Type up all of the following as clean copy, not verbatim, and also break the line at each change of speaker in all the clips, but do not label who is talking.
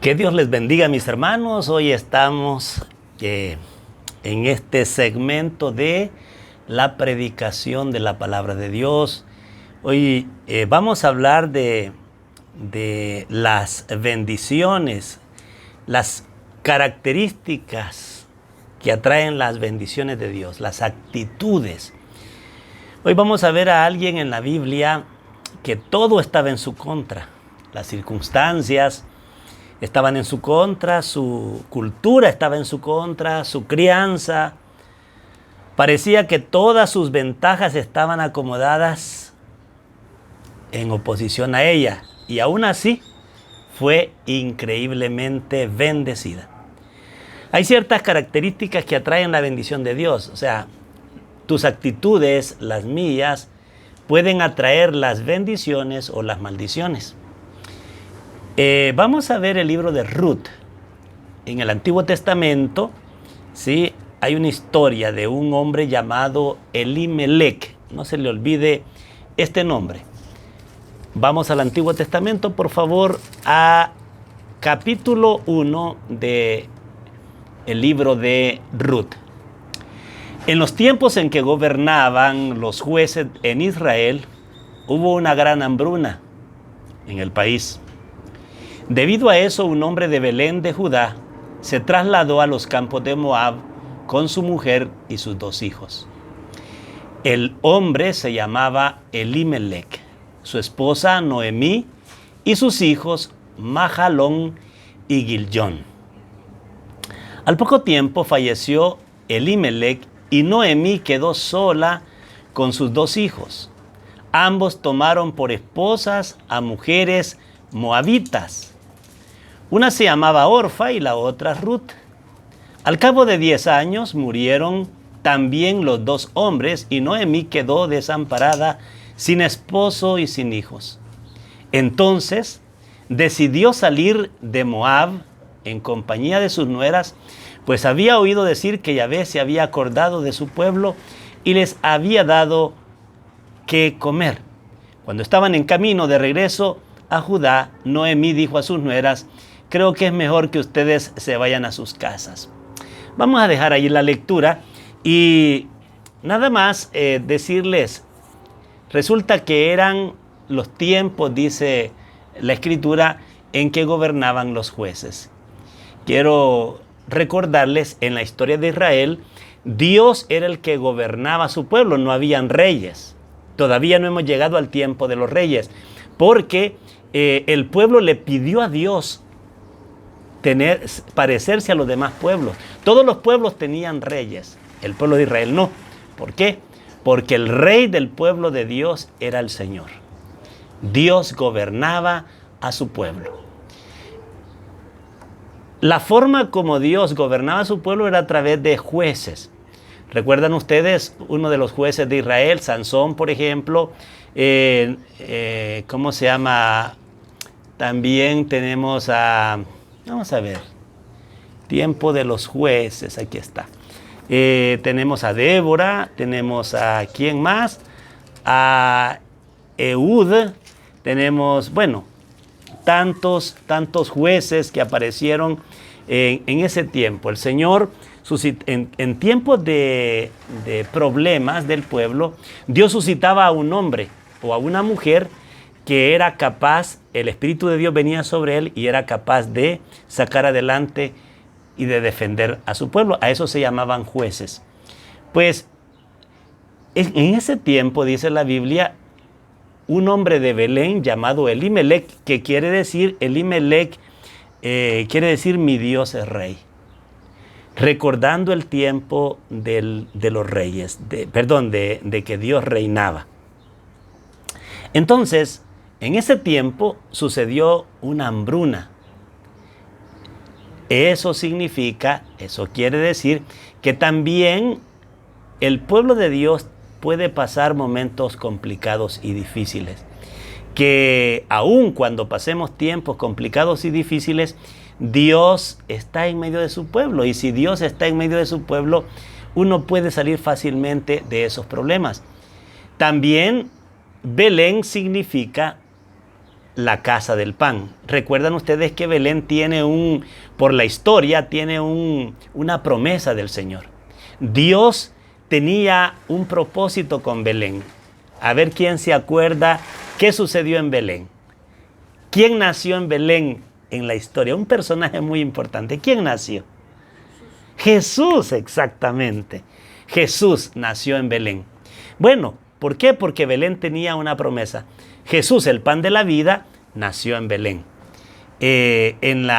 Que Dios les bendiga, mis hermanos. Hoy estamos en este segmento de la predicación de la palabra de Dios. Hoy vamos a hablar de las bendiciones, las características que atraen las bendiciones de Dios, las actitudes. Hoy vamos a ver a alguien en la Biblia que todo estaba en su contra. Las circunstancias estaban en su contra, su cultura estaba en su contra, su crianza. Parecía que todas sus ventajas estaban acomodadas en oposición a ella. Y aún así fue increíblemente bendecida. Hay ciertas características que atraen la bendición de Dios. O sea, tus actitudes, las mías, pueden atraer las bendiciones o las maldiciones. Vamos a ver el libro de Ruth. En el Antiguo Testamento, ¿sí?, hay una historia de un hombre llamado Elimelech. No se le olvide este nombre. Vamos al Antiguo Testamento, por favor, a capítulo 1 del libro de Ruth. En los tiempos en que gobernaban los jueces en Israel, hubo una gran hambruna en el país. Debido a eso, un hombre de Belén de Judá se trasladó a los campos de Moab con su mujer y sus 2 hijos. El hombre se llamaba Elimelech, su esposa Noemí y sus hijos Mahalón y Gilón. Al poco tiempo falleció Elimelech y Noemí quedó sola con sus 2 hijos. Ambos tomaron por esposas a mujeres moabitas. Una se llamaba Orfa y la otra Ruth. Al cabo de 10 años murieron también los 2 hombres y Noemí quedó desamparada, sin esposo y sin hijos. Entonces decidió salir de Moab en compañía de sus nueras, pues había oído decir que Yahvé se había acordado de su pueblo y les había dado que comer. Cuando estaban en camino de regreso a Judá, Noemí dijo a sus nueras: creo que es mejor que ustedes se vayan a sus casas. Vamos a dejar ahí la lectura y nada más decirles, resulta que eran los tiempos, dice la Escritura, en que gobernaban los jueces. Quiero recordarles, en la historia de Israel, Dios era el que gobernaba a su pueblo, no habían reyes. Todavía no hemos llegado al tiempo de los reyes, porque el pueblo le pidió a Dios parecerse a los demás pueblos. Todos los pueblos tenían reyes, el pueblo de Israel no. ¿Por qué? Porque el rey del pueblo de Dios era el Señor. Dios gobernaba a su pueblo. La forma como Dios gobernaba a su pueblo era a través de jueces. ¿Recuerdan ustedes uno de los jueces de Israel, Sansón, por ejemplo? ¿Cómo se llama? También tenemos a... Vamos a ver. Tiempo de los jueces, aquí está. Tenemos a Débora, tenemos a ¿quién más? A Ehud, tenemos, bueno, tantos jueces que aparecieron en ese tiempo. El Señor, en tiempos de problemas del pueblo, Dios suscitaba a un hombre o a una mujer que era capaz, el Espíritu de Dios venía sobre él y era capaz de sacar adelante y de defender a su pueblo. A eso se llamaban jueces. Pues en ese tiempo, dice la Biblia, un hombre de Belén llamado Elimelech, que quiere decir, Elimelech quiere decir mi Dios es rey. Recordando el tiempo de los reyes, de que Dios reinaba. Entonces, en ese tiempo sucedió una hambruna. Eso quiere decir que también el pueblo de Dios puede pasar momentos complicados y difíciles. Que aun cuando pasemos tiempos complicados y difíciles, Dios está en medio de su pueblo. Y si Dios está en medio de su pueblo, uno puede salir fácilmente de esos problemas. También Belén significa la casa del pan. Recuerdan ustedes que Belén tiene por la historia, tiene una promesa del Señor. Dios tenía un propósito con Belén. A ver quién se acuerda qué sucedió en Belén. ¿Quién nació en Belén en la historia? Un personaje muy importante. ¿Quién nació? Jesús, exactamente. Jesús nació en Belén. Bueno, ¿por qué? Porque Belén tenía una promesa. Jesús, el pan de la vida, nació en Belén. En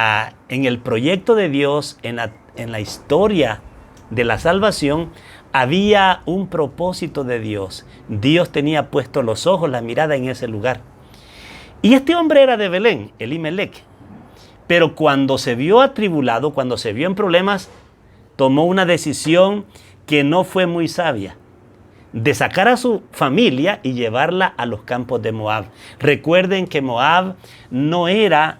el proyecto de Dios, en la historia de la salvación, había un propósito de Dios. Dios tenía puestos los ojos, la mirada en ese lugar. Y este hombre era de Belén, Elimelec. Pero cuando se vio atribulado, cuando se vio en problemas, tomó una decisión que no fue muy sabia, de sacar a su familia y llevarla a los campos de Moab. Recuerden que Moab no era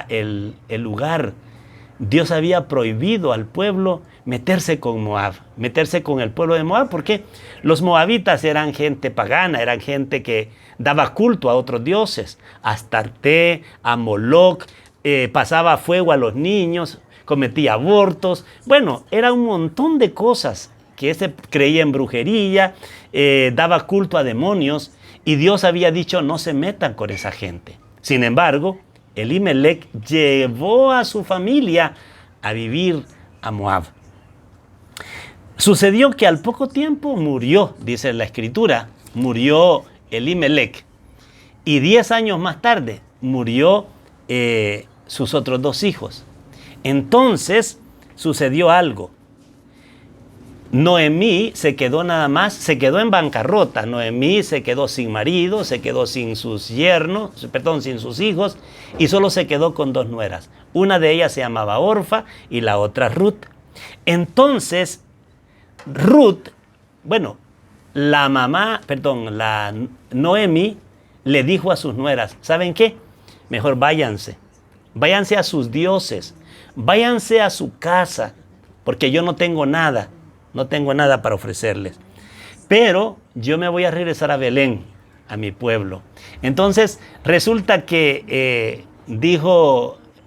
el lugar. Dios había prohibido al pueblo meterse con Moab, meterse con el pueblo de Moab, porque los moabitas eran gente pagana, eran gente que daba culto a otros dioses, a Astarte, a Moloc, pasaba fuego a los niños, cometía abortos. Bueno, era un montón de cosas, que se creía en brujería, daba culto a demonios, y Dios había dicho no se metan con esa gente. Sin embargo, Elimelec llevó a su familia a vivir a Moab. Sucedió que al poco tiempo murió, dice la escritura, murió Elimelec, y 10 años más tarde murió sus otros 2 hijos. Entonces sucedió algo. Noemí se quedó en bancarrota. Noemí se quedó sin marido, se quedó sin sus sin sus hijos, y solo se quedó con 2 nueras. Una de ellas se llamaba Orfa y la otra Ruth. Entonces, la Noemí le dijo a sus nueras, ¿saben qué? Mejor váyanse a sus dioses, váyanse a su casa, porque yo no tengo nada para ofrecerles. Pero yo me voy a regresar a Belén, a mi pueblo. Entonces resulta que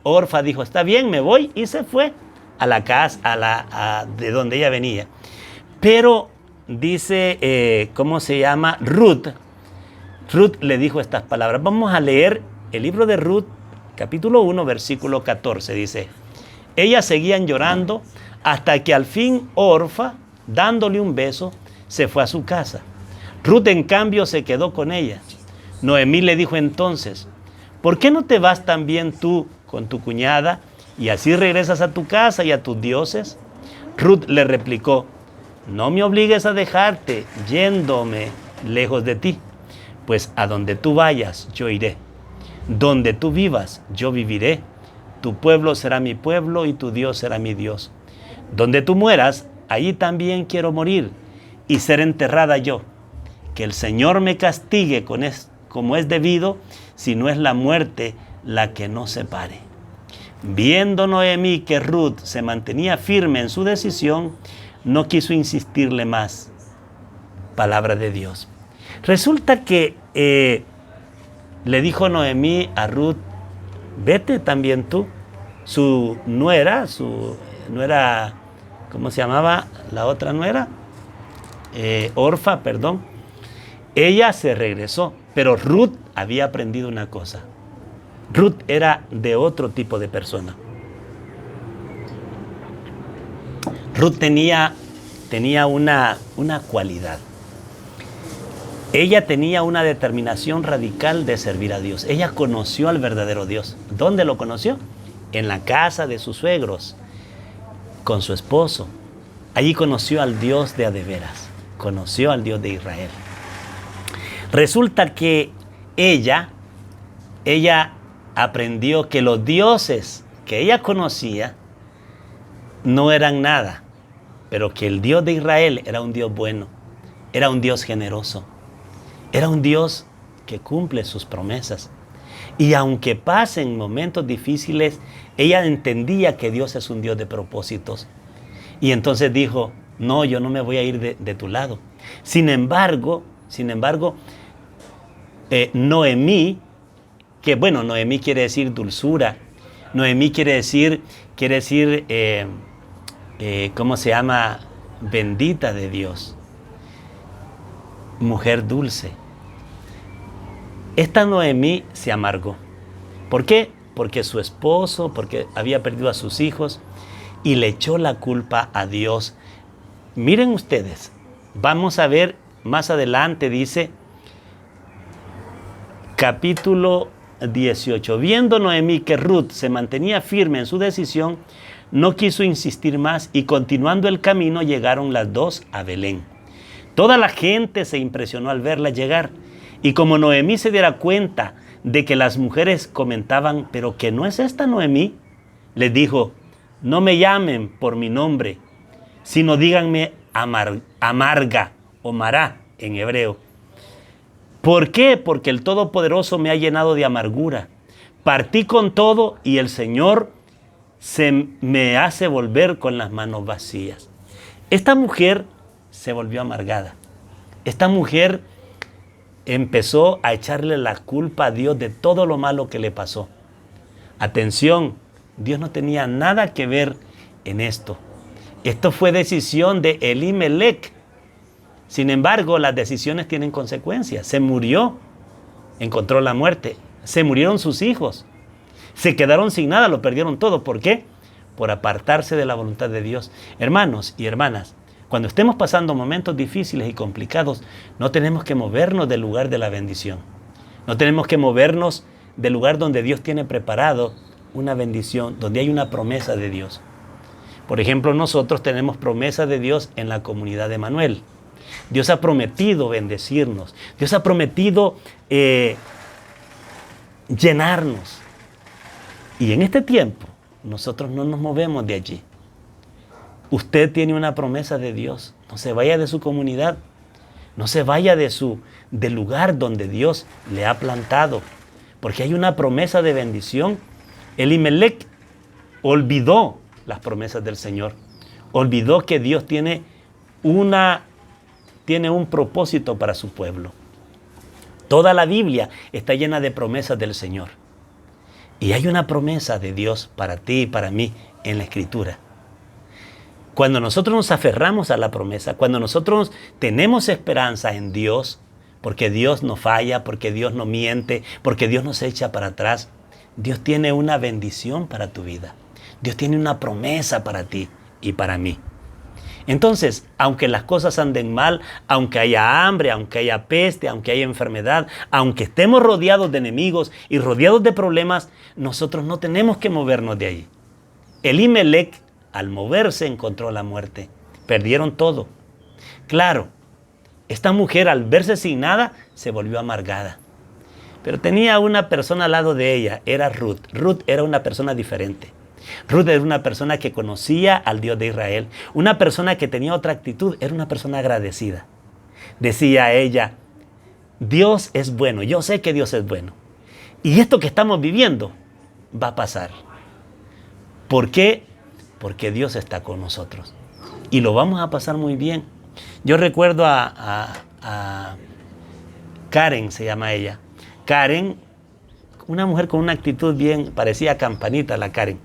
Orfa dijo, está bien, me voy, y se fue a la casa, de donde ella venía. Pero dice, Ruth le dijo estas palabras. Vamos a leer el libro de Ruth, capítulo 1, versículo 14, dice, ellas seguían llorando hasta que al fin Orfa, dándole un beso, se fue a su casa. Ruth, en cambio, se quedó con ella. Noemí le dijo entonces, ¿por qué no te vas también tú con tu cuñada y así regresas a tu casa y a tus dioses? Ruth le replicó, no me obligues a dejarte yéndome lejos de ti, pues a donde tú vayas yo iré, donde tú vivas yo viviré, tu pueblo será mi pueblo y tu Dios será mi Dios. Donde tú mueras, allí también quiero morir y ser enterrada yo. Que el Señor me castigue como es debido, si no es la muerte la que nos separe. Viendo Noemí que Ruth se mantenía firme en su decisión, no quiso insistirle más. Palabra de Dios. Resulta que le dijo Noemí a Ruth, vete también tú. Su nuera, ¿cómo se llamaba la otra nuera? Orfa, perdón. Ella se regresó, pero Ruth había aprendido una cosa. Ruth era de otro tipo de persona. Ruth tenía una cualidad. Ella tenía una determinación radical de servir a Dios. Ella conoció al verdadero Dios. ¿Dónde lo conoció? En la casa de sus suegros, con su esposo. Allí conoció al Dios de a de veras, conoció al Dios de Israel. Resulta que ella aprendió que los dioses que ella conocía no eran nada, pero que el Dios de Israel era un Dios bueno, era un Dios generoso, era un Dios que cumple sus promesas. Y aunque pasen momentos difíciles, ella entendía que Dios es un Dios de propósitos. Y entonces dijo, no, yo no me voy a ir de tu lado. Sin embargo, Noemí, que bueno, Noemí quiere decir dulzura. Noemí quiere decir, ¿cómo se llama? Bendita de Dios. Mujer dulce. Esta Noemí se amargó. ¿Por qué? Porque su esposo, porque había perdido a sus hijos y le echó la culpa a Dios. Miren ustedes, vamos a ver más adelante, dice, capítulo 18. Viendo Noemí que Ruth se mantenía firme en su decisión, no quiso insistir más y continuando el camino llegaron las dos a Belén. Toda la gente se impresionó al verla llegar y como Noemí se diera cuenta de que las mujeres comentaban, pero que no es esta Noemí, les dijo, no me llamen por mi nombre, sino díganme amarga o mará en hebreo. ¿Por qué? Porque el Todopoderoso me ha llenado de amargura. Partí con todo y el Señor se me hace volver con las manos vacías. Esta mujer se volvió amargada. Esta mujer empezó a echarle la culpa a Dios de todo lo malo que le pasó. Atención, Dios no tenía nada que ver en esto. Esto fue decisión de Elimelec. Sin embargo, las decisiones tienen consecuencias. Se murió, encontró la muerte. Se murieron sus hijos. Se quedaron sin nada, lo perdieron todo. ¿Por qué? Por apartarse de la voluntad de Dios. Hermanos y hermanas, cuando estemos pasando momentos difíciles y complicados, no tenemos que movernos del lugar de la bendición. No tenemos que movernos del lugar donde Dios tiene preparado una bendición, donde hay una promesa de Dios. Por ejemplo, nosotros tenemos promesa de Dios en la comunidad de Emanuel. Dios ha prometido bendecirnos. Dios ha prometido llenarnos. Y en este tiempo, nosotros no nos movemos de allí. Usted tiene una promesa de Dios. No se vaya de su comunidad. No se vaya del lugar donde Dios le ha plantado. Porque hay una promesa de bendición. Elimelec olvidó las promesas del Señor. Olvidó que Dios tiene un propósito para su pueblo. Toda la Biblia está llena de promesas del Señor. Y hay una promesa de Dios para ti y para mí en la Escritura. Cuando nosotros nos aferramos a la promesa, cuando nosotros tenemos esperanza en Dios, porque Dios no falla, porque Dios no miente, porque Dios no se echa para atrás, Dios tiene una bendición para tu vida. Dios tiene una promesa para ti y para mí. Entonces, aunque las cosas anden mal, aunque haya hambre, aunque haya peste, aunque haya enfermedad, aunque estemos rodeados de enemigos y rodeados de problemas, nosotros no tenemos que movernos de allí. Elimelec, al moverse, encontró la muerte. Perdieron todo. Claro, esta mujer al verse sin nada, se volvió amargada. Pero tenía una persona al lado de ella, era Ruth. Ruth era una persona diferente. Ruth era una persona que conocía al Dios de Israel, una persona que tenía otra actitud, era una persona agradecida. Decía ella, Dios es bueno, yo sé que Dios es bueno. Y esto que estamos viviendo va a pasar. ¿Por qué? Porque Dios está con nosotros. Y lo vamos a pasar muy bien. Yo recuerdo a Karen, se llama ella. Karen, una mujer con una actitud bien, parecía a Campanita la Karen.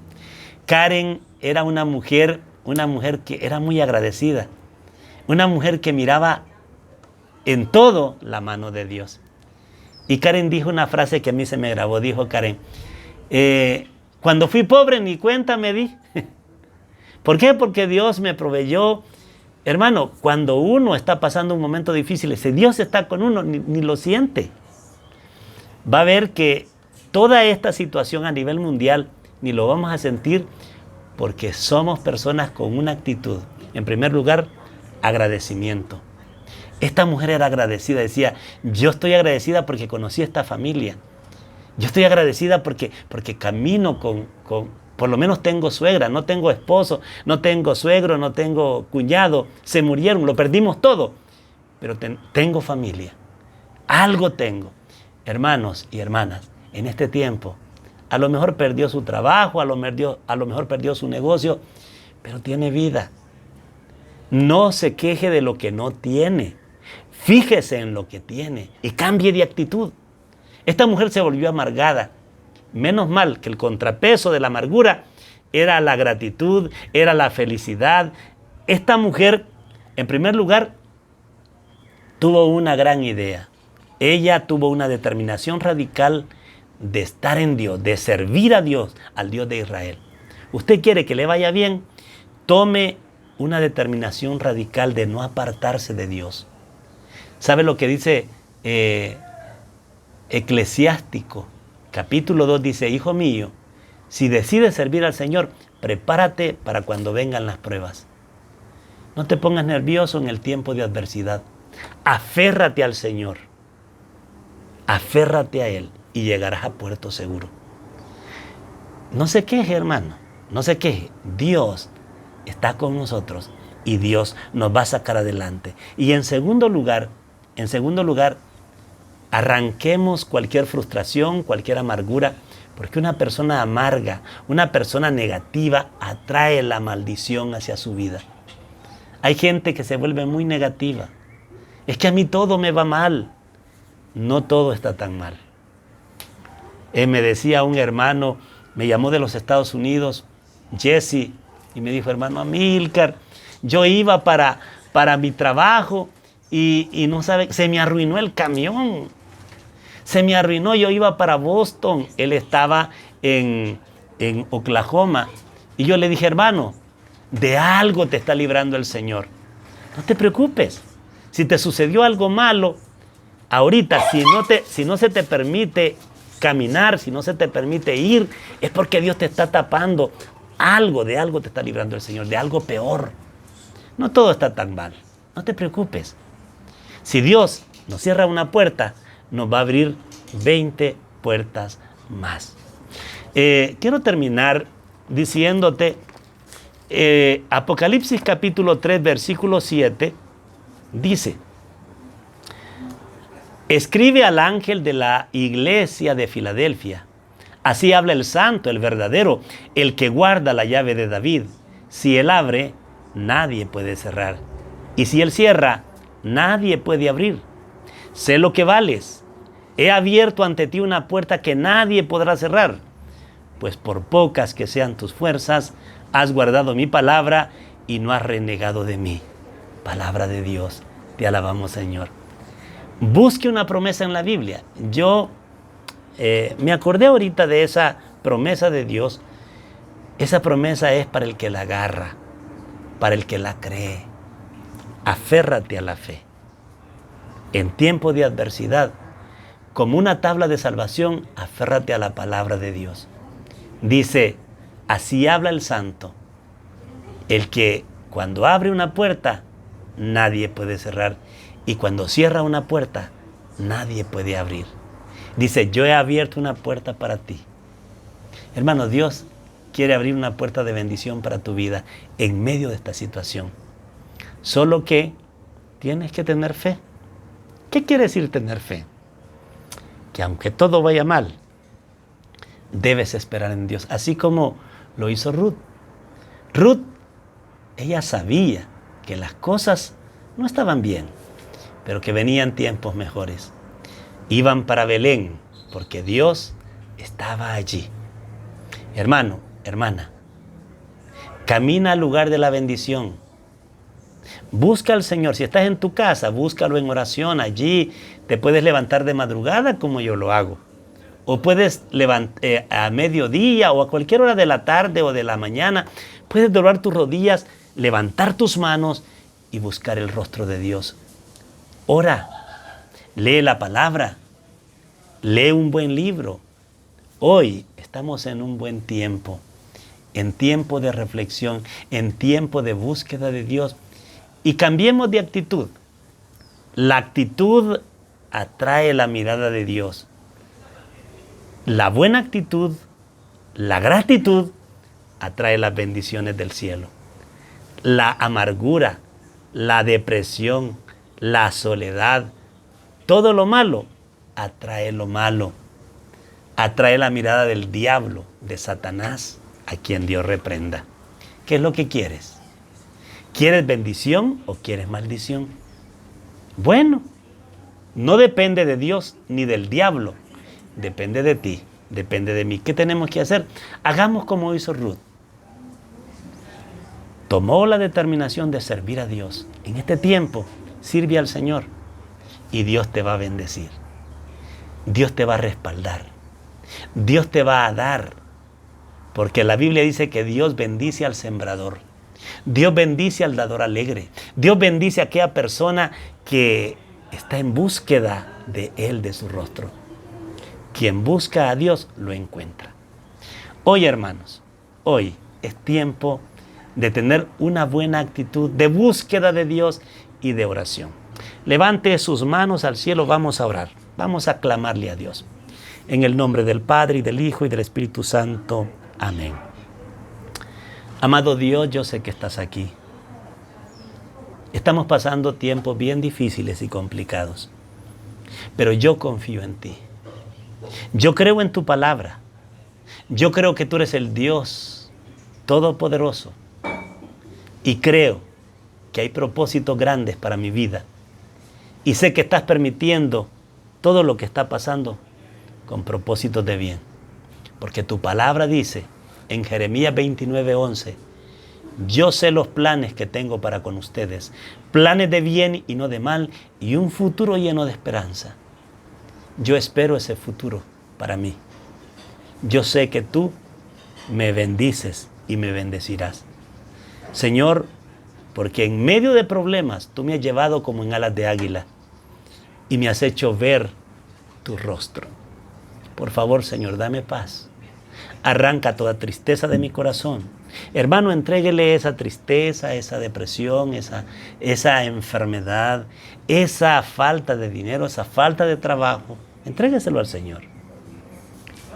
Karen era una mujer que era muy agradecida. Una mujer que miraba en todo la mano de Dios. Y Karen dijo una frase que a mí se me grabó. Dijo Karen, cuando fui pobre ni cuenta me di. ¿Por qué? Porque Dios me proveyó. Hermano, cuando uno está pasando un momento difícil, si Dios está con uno, ni lo siente. Va a ver que toda esta situación a nivel mundial ni lo vamos a sentir porque somos personas con una actitud. En primer lugar, agradecimiento. Esta mujer era agradecida, decía, yo estoy agradecida porque conocí a esta familia. Yo estoy agradecida porque camino por lo menos tengo suegra, no tengo esposo, no tengo suegro, no tengo cuñado. Se murieron, lo perdimos todo. Pero tengo familia. Algo tengo. Hermanos y hermanas, en este tiempo, a lo mejor perdió su trabajo, a lo mejor perdió su negocio, pero tiene vida. No se queje de lo que no tiene. Fíjese en lo que tiene y cambie de actitud. Esta mujer se volvió amargada. Menos mal que el contrapeso de la amargura era la gratitud, era la felicidad. Esta mujer, en primer lugar, tuvo una gran idea. Ella tuvo una determinación radical de estar en Dios, de servir a Dios, al Dios de Israel. Usted quiere que le vaya bien, tome una determinación radical de no apartarse de Dios. ¿Sabe lo que dice Eclesiástico? Capítulo 2 dice, hijo mío, si decides servir al Señor, prepárate para cuando vengan las pruebas. No te pongas nervioso en el tiempo de adversidad. Aférrate al Señor. Aférrate a Él y llegarás a puerto seguro. No se queje, hermano. No se queje. Dios está con nosotros y Dios nos va a sacar adelante. Y en segundo lugar, arranquemos cualquier frustración, cualquier amargura, porque una persona amarga, una persona negativa atrae la maldición hacia su vida. Hay gente que se vuelve muy negativa. Es que a mí todo me va mal. No todo está tan mal. Me decía un hermano, me llamó de los Estados Unidos, Jesse, y me dijo, hermano Amílcar, yo iba para mi trabajo y no sabe, se me arruinó el camión. Se me arruinó, yo iba para Boston, él estaba en Oklahoma. Y yo le dije, hermano, de algo te está librando el Señor. No te preocupes. Si te sucedió algo malo, ahorita, si no se te permite caminar, si no se te permite ir, es porque Dios te está tapando. De algo te está librando el Señor, de algo peor. No todo está tan mal. No te preocupes. Si Dios nos cierra una puerta, nos va a abrir 20 puertas más. Quiero terminar diciéndote, Apocalipsis capítulo 3, versículo 7, dice, escribe al ángel de la iglesia de Filadelfia. Así habla el santo, el verdadero, el que guarda la llave de David. Si él abre, nadie puede cerrar. Y si él cierra, nadie puede abrir. Sé lo que vales. He abierto ante ti una puerta que nadie podrá cerrar. Pues por pocas que sean tus fuerzas, has guardado mi palabra y no has renegado de mí. Palabra de Dios. Te alabamos, Señor. Busque una promesa en la Biblia. Yo me acordé ahorita de esa promesa de Dios. Esa promesa es para el que la agarra, para el que la cree. Aférrate a la fe. En tiempo de adversidad, como una tabla de salvación, aférrate a la palabra de Dios. Dice, así habla el santo, el que cuando abre una puerta, nadie puede cerrar. Y cuando cierra una puerta, nadie puede abrir. Dice, yo he abierto una puerta para ti. Hermano, Dios quiere abrir una puerta de bendición para tu vida en medio de esta situación. Solo que tienes que tener fe. ¿Qué quiere decir tener fe? Que aunque todo vaya mal, debes esperar en Dios. Así como lo hizo Ruth. Ruth, ella sabía que las cosas no estaban bien, pero que venían tiempos mejores. Iban para Belén, porque Dios estaba allí. Hermano, hermana, camina al lugar de la bendición. Busca al Señor. Si estás en tu casa, búscalo en oración. Allí te puedes levantar de madrugada como yo lo hago. O puedes a mediodía o a cualquier hora de la tarde o de la mañana. Puedes doblar tus rodillas, levantar tus manos y buscar el rostro de Dios. Ora, lee la palabra, lee un buen libro. Hoy estamos en un buen tiempo, en tiempo de reflexión, en tiempo de búsqueda de Dios. Y cambiemos de actitud. La actitud atrae la mirada de Dios. La buena actitud, la gratitud, atrae las bendiciones del cielo. La amargura, la depresión, la soledad, todo lo malo, atrae lo malo. Atrae la mirada del diablo, de Satanás, a quien Dios reprenda. ¿Qué es lo que quieres? ¿Quieres bendición o quieres maldición? Bueno, no depende de Dios ni del diablo. depende de ti, depende de mí. ¿Qué tenemos que hacer? Hagamos como hizo Ruth. Tomó la determinación de servir a Dios. En este tiempo, sirve al Señor y Dios te va a bendecir. Dios te va a respaldar. Dios te va a dar. Porque la Biblia dice que Dios bendice al sembrador. Dios bendice al dador alegre. Dios bendice a aquella persona que está en búsqueda de Él, de su rostro. Quien busca a Dios lo encuentra. Hoy, hermanos, hoy es tiempo de tener una buena actitud de búsqueda de Dios y de oración. Levante sus manos al cielo, vamos a orar. Vamos a clamarle a Dios. En el nombre del Padre, y del Hijo, y del Espíritu Santo. Amén. Amado Dios, yo sé que estás aquí. Estamos pasando tiempos bien difíciles y complicados, pero yo confío en ti. Yo creo en tu palabra. Yo creo que tú eres el Dios Todopoderoso y creo que hay propósitos grandes para mi vida y sé que estás permitiendo todo lo que está pasando con propósitos de bien, porque tu palabra dice en Jeremías 29:11: yo sé los planes que tengo para con ustedes, planes de bien y no de mal, y un futuro lleno de esperanza. Yo espero ese futuro para mí. Yo sé que tú me bendices y me bendecirás. Señor, porque en medio de problemas tú me has llevado como en alas de águila y me has hecho ver tu rostro. Por favor, Señor, dame paz. Arranca toda tristeza de mi corazón. Hermano, entréguele esa tristeza, esa depresión, esa enfermedad, esa falta de dinero, esa falta de trabajo. Entrégueselo al Señor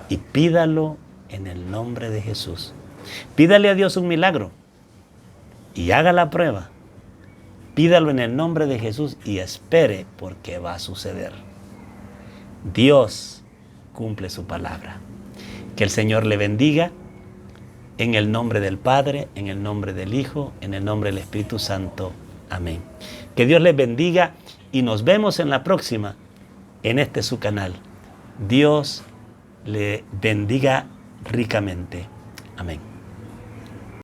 y pídalo en el nombre de Jesús. Pídale a Dios un milagro y haga la prueba. Pídalo en el nombre de Jesús y espere, porque va a suceder. Dios cumple su palabra. Que el Señor le bendiga en el nombre del Padre, en el nombre del Hijo, en el nombre del Espíritu Santo. Amén. Que Dios les bendiga y nos vemos en la próxima en este su canal. Dios le bendiga ricamente. Amén.